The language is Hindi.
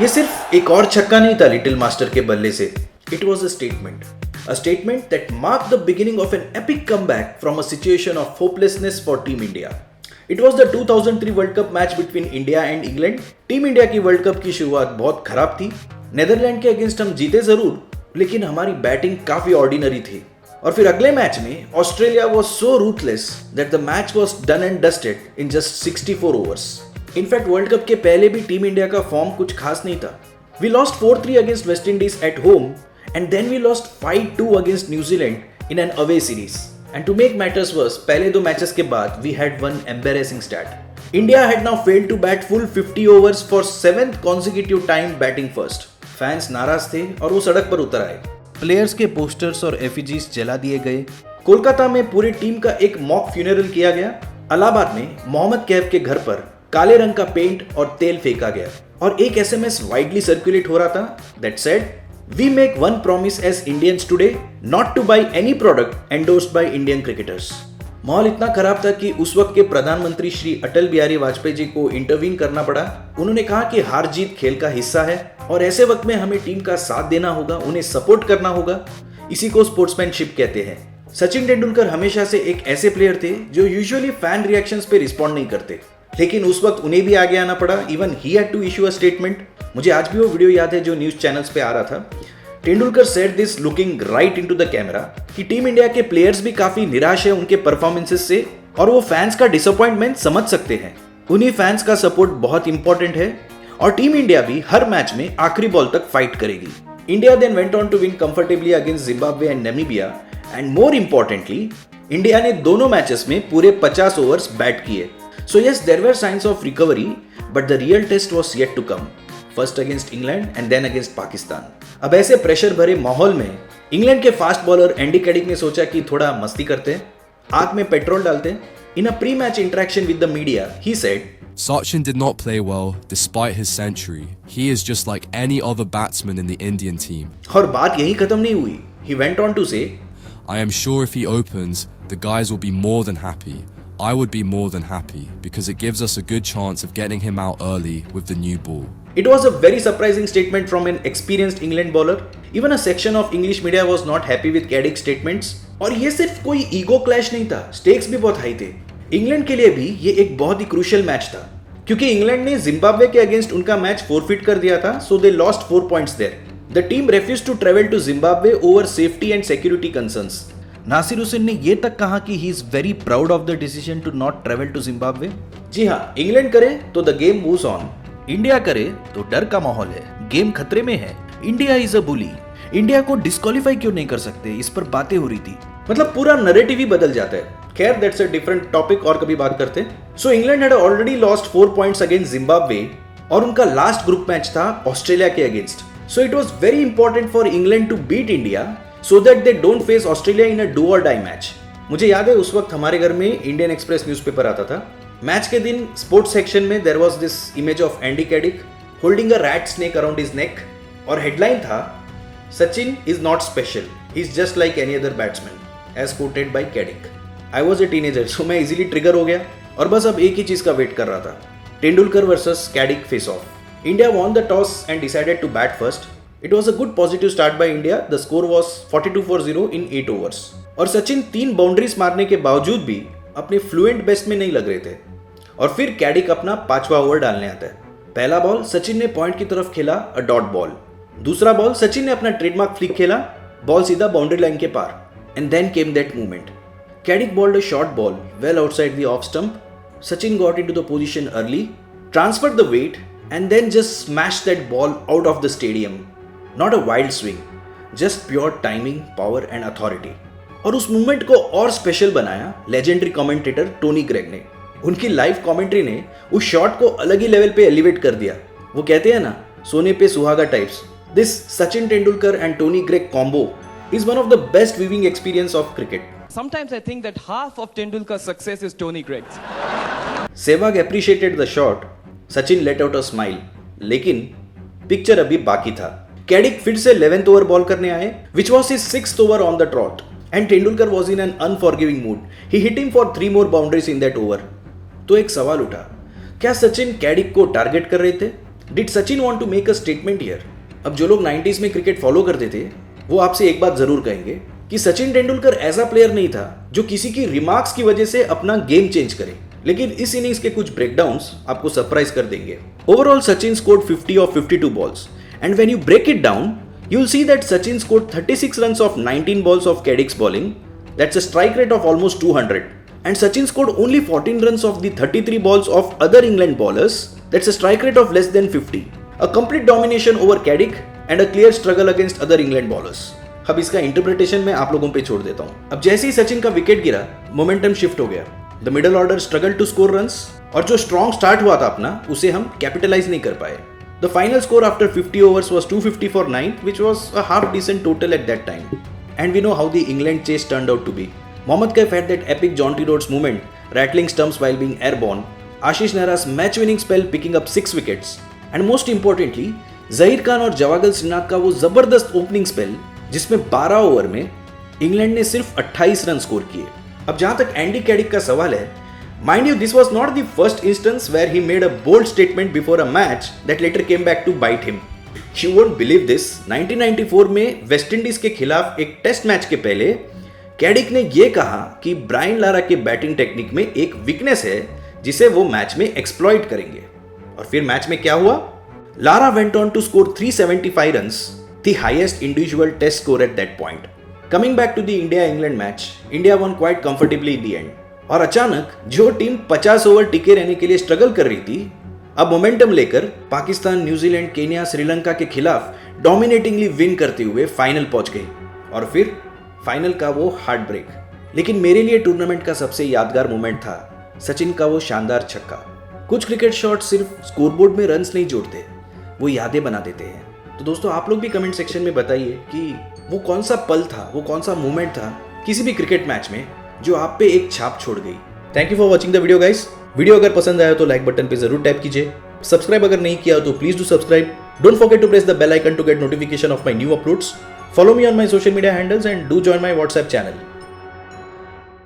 ये सिर्फ एक और छक्का नहीं था लिटिल मास्टर के बल्ले से. It was a statement that marked the beginning of an epic comeback from a situation of hopelessness for Team India. It was the 2003 World Cup match between India and England. Team India की वर्ल्ड कप की शुरुआत बहुत खराब थी. नेदरलैंड के अगेंस्ट हम जीते जरूर, लेकिन हमारी बैटिंग काफी ऑर्डिनरी थी. और फिर अगले मैच में Australia was so ruthless that the match was done and dusted in just 64 overs. In fact world cup के पहले भी टीम इंडिया का फॉर्म कुछ खास नहीं था. We lost 4-3 against West Indies at home and then we lost 5-2 against New Zealand in an away series. And to make matters worse, पहले दो मैचेस के बाद we had one embarrassing stat. India had now failed to bat full 50 overs for 7th consecutive time batting first. Fans नाराज थे और वो सड़क पर उतर आए. प्लेयर्स के पोस्टर्स और एफिजीज जला दिए गए. कोलकाता में पूरी टीम का एक मॉक फ्यूनरल किया गया. इलाहाबाद में मोहम्मद कैफ के घर पर काले रंग का पेंट और तेल फेंका गया और एक एसएमएस वाइडली सर्कुलेट हो रहा था that said, We make one promise as Indians today, not to buy any product endorsed by Indian cricketers. माहौल इतना खराब था कि उस वक्त के प्रधानमंत्री श्री अटल बिहारी वाजपेयी जी को इंटरवीन करना पड़ा. उन्होंने कहा कि हार जीत खेल का हिस्सा है और ऐसे वक्त में हमें टीम का साथ देना होगा, उन्हें सपोर्ट करना होगा. इसी को स्पोर्ट्समैनशिप कहते हैं. सचिन तेंदुलकर हमेशा से एक ऐसे प्लेयर थे जो यूजुअली फैन रिएक्शंस पे रिस्पॉन्ड नहीं करते, लेकिन उस वक्त उन्हें भी आगे आना पड़ा. Even he had to issue a statement. मुझे आज भी वो वीडियो याद है जो न्यूज चैनल्स पे आ रहा था. Tendulkar said this looking right into the camera कि टीम इंडिया के प्लेयर्स भी काफी निराश है उनके परफॉर्मेंसेस से और वो फैंस का डिसअपॉइंटमेंट समझ सकते हैं. उन्हीं फैंस का सपोर्ट बहुत इंपॉर्टेंट है और टीम इंडिया भी हर मैच में आखिरी बॉल तक फाइट करेगी. India then went on to win comfortably against Zimbabwe and Namibia and more importantly India ने दोनों मैचेस में पूरे 50 ओवर्स बैट किए. So yes, there were signs of recovery, but the real test was yet to come. First against England and then against Pakistan. अब ऐसे प्रेशर भरे माहौल में इंग्लैंड के फास्ट बॉलर एंडी कैडिक ने सोचा कि थोड़ा मस्ती करते हैं, आग में पेट्रोल डालते हैं. In a pre-match interaction with the media, he said, Sachin did not play well despite his century. He is just like any other batsman in the Indian team. और बात यहीं खत्म नहीं हुई. He went on to say, I am sure if he opens, the guys will be more than happy. I would be more than happy because it gives us a good chance of getting him out early with the new ball. It was a very surprising statement from an experienced England bowler. Even a section of English media was not happy with Caddick's statements. और ये सिर्फ कोई ईगो क्लैश नहीं था, स्टेक्स भी बहुत हाई थे. इंग्लैंड के लिए भी ये एक बहुत ही क्रूशियल मैच था क्योंकि इंग्लैंड ने जिम्बाब्वे के अगेंस्ट उनका मैच फोरफिट कर दिया था, so they lost 4 points there. The team refused to travel to Zimbabwe over safety and security concerns. Nasir Hussain ने ये तक कहा कि he is very proud of the decision to not travel to Zimbabwe. जी हाँ, इंग्लैंड करे तो the game moves on. India करे तो डर का माहौल है, गेम खतरे में है. India is a bully. India को डिस्क्वालीफाई क्यों नहीं कर सकते, इस पर बातें हो रही थी. मतलब पूरा नैरेटिव ही बदल जाता है. खैर, दैट्स अ डिफरेंट टॉपिक और कभी बात करते हैं. So England had already lost 4 points against Zimbabwe और उनका लास्ट ग्रुप मैच था ऑस्ट्रेलिया के against. So it was very important for England to beat India so that they don't face Australia in a do or die match. मुझे याद है उस वक्त हमारे घर में इंडियन एक्सप्रेस न्यूज़पेपर आता था. मैच के दिन स्पोर्ट्स सेक्शन में there was this image of Andy Caddick holding a rat snake around his neck और हेडलाइन था, Sachin is not special, he is just like any other batsman as quoted by Caddick. I was a teenager so मैं इजीली ट्रिगर हो गया और बस अब एक ही चीज का वेट कर रहा था, Tendulkar versus Caddick face off. India won the toss and decided to bat first. It was a good positive start by India. The score was 42 for 0 in 8 overs. और सचिन 3 बाउंड्रीज मारने के बावजूद भी अपने फ्लुएंट बेस्ट में नहीं लग रहे थे. और फिर कैडिक अपना 5वां ओवर डालने आता है. पहला बॉल सचिन ने पॉइंट की तरफ खेला, अ डॉट बॉल. दूसरा बॉल सचिन ने अपना ट्रेडमार्क फ्लिक खेला, बॉल सीधा बाउंड्री लाइन के पार. And then came that movement. Caddick bowled a short ball well outside the off stump. Sachin got into the position early, transferred the weight and then just smashed that ball out of the stadium. Not a wild swing, just pure timing, power and authority. और उस मूवमेंट को और स्पेशल बनाया लेजेंडरी कमेंटेटर टोनी ग्रेग ने. उनकी लाइव कमेंट्री ने उस शॉट को अलग ही लेवल पे एलिवेट कर दिया. वो कहते हैं ना, सोने पे सुहागा types. This Sachin Tendulkar and Tony Greig combo is one of the best viewing experience of cricket. Sometimes I think that half of Tendulkar's success is Tony Greig's. Sehwag appreciated the shot. Sachin let out a smile. लेकिन पिक्चर अभी बाकी था. कैडिक फिर से 11th ओवर बॉल करने आए, which was his 6th over on the trot, and Tendulkar was in an unforgiving mood. He hit him for 3 more boundaries in that over. तो एक सवाल उठा, क्या सचिन कैडिक को टारगेट कर रहे थे? Did Sachin want to make a statement here? अब जो लोग 90s में क्रिकेट फॉलो करते थे वो आपसे एक बात जरूर कहेंगे कि सचिन तेंदुलकर ऐसा प्लेयर नहीं था जो किसी की रिमार्क्स की वजह से अपना गेम चेंज करे, लेकिन इस इनिंग्स के कुछ ब्रेकडाउन्स आपको सरप्राइज कर देंगे। Overall Sachin scored 50 of 52 balls and when you break it down you will see that Sachin scored 36 runs of 19 balls of Caddick's bowling. That's a strike rate of almost 200. And Sachin scored only 14 runs of the 33 balls of other England bowlers. That's a strike rate of less than 50. A complete domination over Caddick and a clear struggle against other England bowlers. अब इसका इंटरप्रिटेशन मैं आप लोगों पे छोड़ देता हूँ। अब जैसे ही सचिन का विकेट गिरा, मोमेंटम शिफ्ट हो गया। The middle order struggle to score runs और जो स्ट्रॉन्ग स्टार्ट हुआ था अपना, उसे हम कैपिटलाइज नहीं कर पाए। The final score after 50 overs was 250 for 9, which was a half decent total at that time. And we know how the England chase turned out to be. Mohammad Kaif had that epic Jonty Rhodes moment, rattling stumps while being airborne. Ashish Nehra's match-winning spell picking up 6 wickets. And most importantly, Zaheer Khan और जवागल श्रीनाथ का वो जबरदस्त ओपनिंग स्पेल जिसमें 12 ओवर में इंग्लैंड ने सिर्फ 28 रन स्कोर किए। अब जहां तक एंडी कैडिक का सवाल है, mind you, this was not the first instance where he made a bold statement before a match that later came back to bite him. You won't believe this. 1994 में वेस्ट इंडीज के खिलाफ एक टेस्ट मैच के पहले कैडिक ने यह कहा कि ब्रायन लारा के बैटिंग टेक्निक में एक वीकनेस है जिसे वो मैच में एक्सप्लॉइट करेंगे। और फिर मैच में क्या हुआ? Lara went on to score 375 runs, the highest individual test score at that point. Coming back to the India England match, India won quite comfortably in the end. और अचानक जो टीम 50 ओवर टिके रहने के लिए स्ट्रगल कर रही थी, अब मोमेंटम लेकर पाकिस्तान, न्यूजीलैंड, केन्या, श्रीलंका के खिलाफ डोमिनेटिंगली विन करते हुए फाइनल पहुंच गई। और फिर फाइनल का वो हार्ट ब्रेक। लेकिन मेरे लिए टूर्नामेंट का सबसे यादगार मोमेंट था सचिन का वो शानदार छक्का। कुछ क्रिकेट शॉट सिर्फ स्कोरबोर्ड में रन्स नहीं जोड़ते, वो यादें बना देते हैं। तो दोस्तों, आप लोग भी कमेंट सेक्शन में बताइए कि वो कौन सा पल था, वो कौन सा मोमेंट था किसी भी क्रिकेट मैच में जो आप पे एक छाप छोड़ गई। Thank you for watching the video guys. Video अगर पसंद आया तो लाइक बटन पे जरूर टैप कीजिए। सब्सक्राइब अगर नहीं किया तो please do subscribe. Don't forget to press the bell icon to get notification of my new uploads. Follow me on my social media handles and do join my WhatsApp channel.